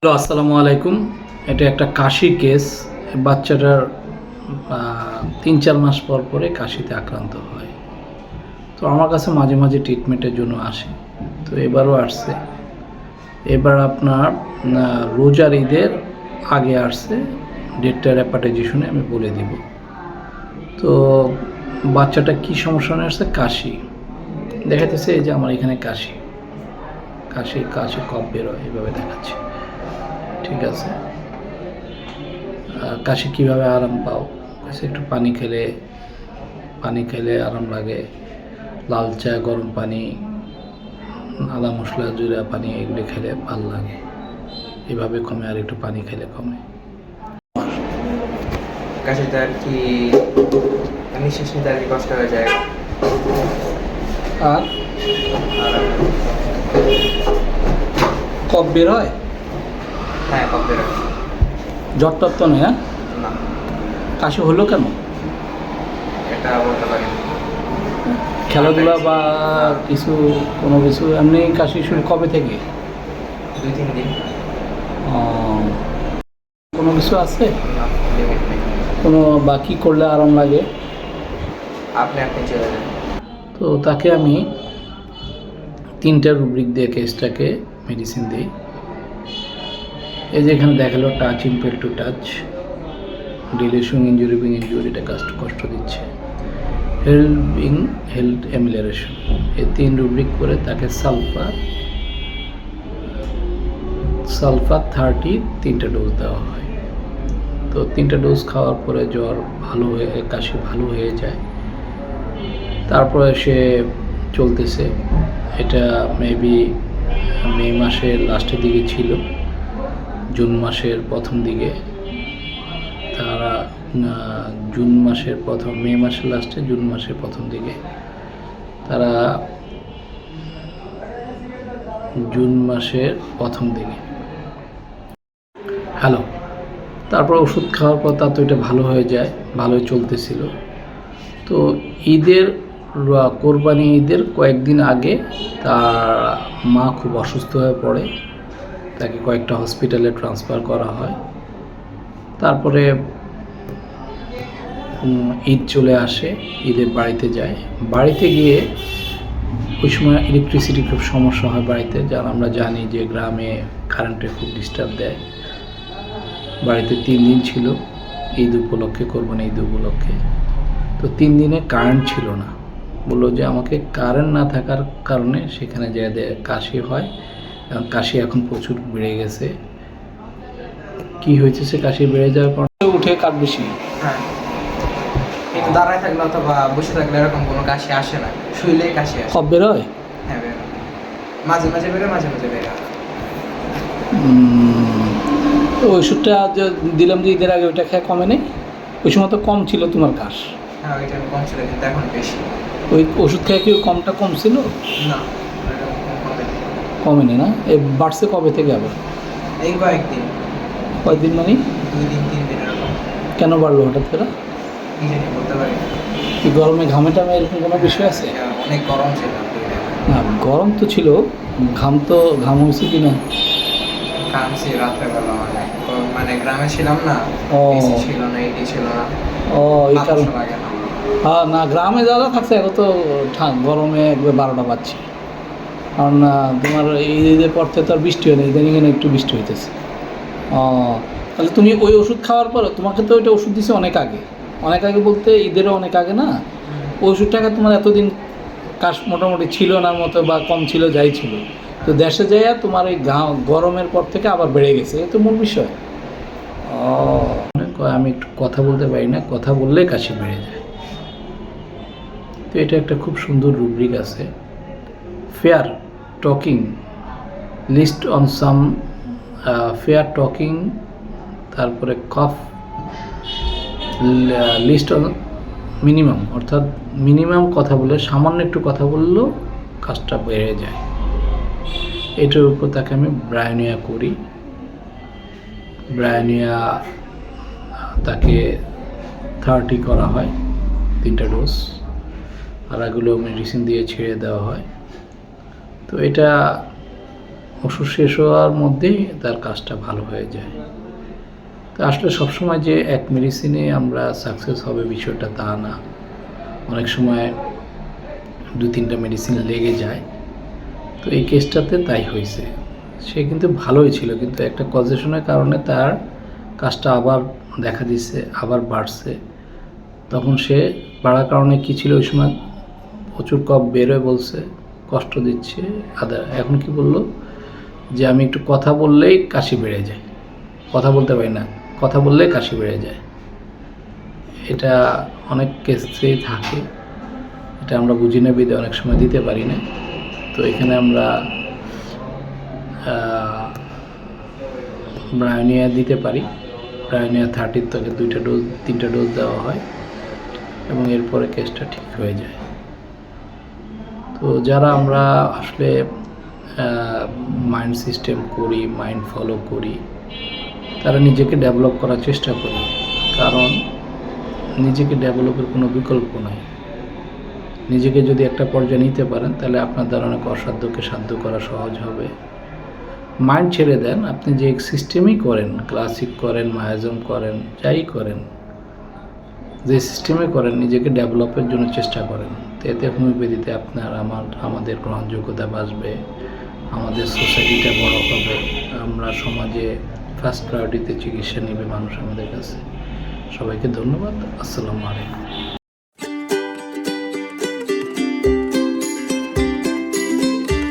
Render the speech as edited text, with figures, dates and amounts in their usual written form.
Hello, আসসালামু আলাইকুম। এটা একটা কাশির কেস। বাচ্চাটার 3-4 মাস পর পরে কাশিতে আক্রান্ত হয়। তো আমার কাছে মাঝে মাঝে ট্রিটমেন্টের জন্য আসে। তো এবারও আসছে। এবার আপনার রোজার ঈদের আগে আসছে। ডেটটা র্যাপাটাইজেশনে শুনে আমি বলে দিব। তো বাচ্চাটা কি সমস্যা নিয়ে আসছে? কাশি। দেখাতেছে এই যে আমার এখানে কাশি কাশি কাশি কফ বেরোয়, এভাবে দেখাচ্ছে। ঠিক আছে। কাশি কীভাবে আরাম পাও? একটু পানি খেলে আরাম লাগে। লাল চা, গরম পানি, আদা মশলা, জিরা পানি এগুলি খেলে ভালো লাগে। এভাবে কমে, আর একটু পানি খেলে কমে। কাশিতে আর কি নিঃশ্বাস নিতে আর কি কষ্ট হয়ে যায়। আর কফ বের হয়? হ্যাঁ, কফ বের হয়। জ্বর টর তো নেই? হ্যাঁ, না, কাশি হলো কেন? এটা বলতে পারি না। খেলাধুলা বা কোনো কিছু এমনি কাশি শুরু কবে থেকে? 2-3 দিন। কোনো কিছু আছে? না, লিমিট নেই। কোনো বাকি করলে আরাম লাগে? আপনি চলে যান। তো তাকে আমি 3টা রুব্রিক দিয়ে কেসটাকে মেডিসিন দিই। এই যে এখানে দেখালো touch, impel to touch, dilation, injury being ইঞ্জুরিটা কষ্ট দিচ্ছে, হেল্থ এমিলারেশন, এই 3 রুব্রিক করে তাকে সালফার 30 3টা ডোজ দেওয়া হয়। তো 3টা ডোজ খাওয়ার পরে জ্বর ভালো হয়ে, কাশি ভালো হয়ে যায়। তারপরে সে চলতেছে। এটা মেবি মে মাসের লাস্টের দিকে ছিল, জুন মাসের প্রথম দিকে। তারা মে মাসের লাস্টে, জুন মাসের প্রথম দিকে তারা হ্যালো। তারপর ওষুধ খাওয়ার পর তার তো এটা ভালো হয়ে যায়, ভালোই চলতেছিল। তো কোরবানি ঈদের কয়েকদিন আগে তার মা খুব অসুস্থ হয়ে পড়ে। তাকে কয়েকটা হসপিটালে ট্রান্সফার করা হয়। তারপরে ঈদ চলে আসে, ঈদের বাড়িতে যায়। বাড়িতে গিয়ে ওই সময় ইলেকট্রিসিটি খুব সমস্যা হয় বাড়িতে, যার আমরা জানি যে গ্রামে কারেন্টের খুব ডিস্টার্ব দেয়। বাড়িতে 3 দিন ছিল ঈদ উপলক্ষে, কোরবানি ঈদ উপলক্ষে। তো 3 দিনে কারেন্ট ছিল না। বললো যে আমাকে কারেন্ট না থাকার কারণে সেখানে যে কাশি হয়, এবং কাশি এখন প্রচুর বেড়ে গেছে। কি হয়েছে? সে কাশি বেড়ে যাওয়ার পর উঠে কাট বেশি। হ্যাঁ, কিন্তু দাঁড়ায় থাকলে অথবা বসে থাকলে এরকম কোনো কাশি আসে না, শুইলেই কাশি আসে। কফ বেরোয়? হ্যাঁ, বের হয়। মাঝে মাঝে বের হয়, মাঝে মাঝে বের হয়। তো ওষুধটা যে দিলাম যে ঈদের আগে, ওইটা খেয়ে কমে নেই? ওই সময় তো কম ছিল তোমার কাশ। হ্যাঁ, ওইটা কম ছিল, কিন্তু এখন বেশি। ওই ওষুধ খেয়ে কি কমটা কম ছিল? না, কমেনি না? এ বাড়ছে কবে থেকে আবার? এই কয়েকদিন। কয়েকদিন মানে? 2 দিন 3 দিন এরকম। কেন বাড়লো হঠাৎ করে? কি জানি, বলতে পারি না। কি গরমে ঘামে টামে এরকম কোনো বিষয় আছে? অনেক গরম ছিল। না, গরম তো ছিল, ঘাম হয়েছে কি না? কামছি রাত্রেবেলা, মানে গ্রামে ছিলাম না, এসি ছিল না, এটি ছিল না। এই কারণ। লাগে না। হ্যাঁ, না গ্রামে যারা থাকছে এখন তো গরমে একবার 12টা বাজছে। কারণ তোমার এই ঈদের পর থেকে তো আর বৃষ্টি হয় না, ইদানিং একটু বৃষ্টি হইতেছে। তাহলে তুমি ওই ওষুধ খাওয়ার পর, তোমাকে তো ওইটা ওষুধ দিছে অনেক আগে বলতে ঈদেরও অনেক আগে না? ওই ওষুধটাকে তোমার এতদিন কাশ মোটামুটি ছিল না মতো, বা কম ছিল, যাই ছিল। তো দেশে যাইয়া তোমার এই গরমের পর থেকে আবার বেড়ে গেছে, এই তো মূল বিষয়। আমি একটু কথা বলতে পারি না, কথা বললে কাশি বেড়ে যায়। তো এটা একটা খুব সুন্দর রুব্রিক আছে, fair talking list on some fair talking, তারপরে কফ লিস্ট অন মিনিমাম, অর্থাৎ মিনিমাম কথা বলে, সামান্য একটু কথা বললেও কাজটা বেড়ে যায়। এটার উপর তাকে আমি ব্রায়োনিয়া করি। ব্রায়োনিয়া তাকে 30 করা হয়, 3টা ডোজ, আর এগুলো মেডিসিন দিয়ে ছেড়ে দেওয়া হয়। তো এটা ওষুধ শেষ হওয়ার মধ্যেই তার কাজটা ভালো হয়ে যায়। তো আসলে সবসময় যে এক মেডিসিনে আমরা সাকসেস হবে বিষয়টা তা না, অনেক সময় 2-3টা মেডিসিন লেগে যায়। তো এই কেসটাতে তাই হয়েছে। সে কিন্তু ভালোই ছিল, কিন্তু একটা কজেশনের কারণে তার কাজটা আবার দেখা দিচ্ছে, আবার বাড়ছে। তখন সে বাড়ার কারণে কী ছিল, ওই সময় প্রচুর কফ বেরোয় বলছে, কষ্ট দিচ্ছে। এখন কি বললো যে আমি একটু কথা বললেই কাশি বেড়ে যায়, কথা বলতে পারি না, কথা বললেই কাশি বেড়ে যায়। এটা অনেক কেসেই থাকে, এটা আমরা বুঝি না বিধে অনেক সময় দিতে পারি না। তো এখানে আমরা ব্রায়োনিয়া দিতে পারি। ব্রায়োনিয়া 30 থেকে 2টা ডোজ 3টা ডোজ দেওয়া হয় এবং এরপরে কেসটা ঠিক হয়ে যায়। তো যারা আমরা আসলে মাইন্ড সিস্টেম করি, মাইন্ড ফলো করি, তারা নিজেকে ডেভেলপ করার চেষ্টা করি, কারণ নিজেকে ডেভেলপের কোনো বিকল্প নাই। নিজেকে যদি একটা পর্যায়ে নিতে পারেন তাহলে আপনার দ্বারা অনেক অসাধ্যকে সাধ্য করা সহজ হবে। মাইন্ড ছেড়ে দেন, আপনি যে সিস্টেমই করেন, ক্লাসিক করেন, মায়াজম করেন, যাই করেন, যে সিস্টেমে করেন, নিজেকে ডেভেলপের জন্য চেষ্টা করেন। তো এতে হোমিওপ্যাথিতে আমাদের গ্রহণযোগ্যতা বাড়বে, আমাদের সোসাইটিটা বড় হবে, আমরা সমাজে ফার্স্ট প্রায়োরিটিতে চিকিৎসা নেবে মানুষ আমাদের কাছে। সবাইকে ধন্যবাদ। আসসালামু আলাইকুম।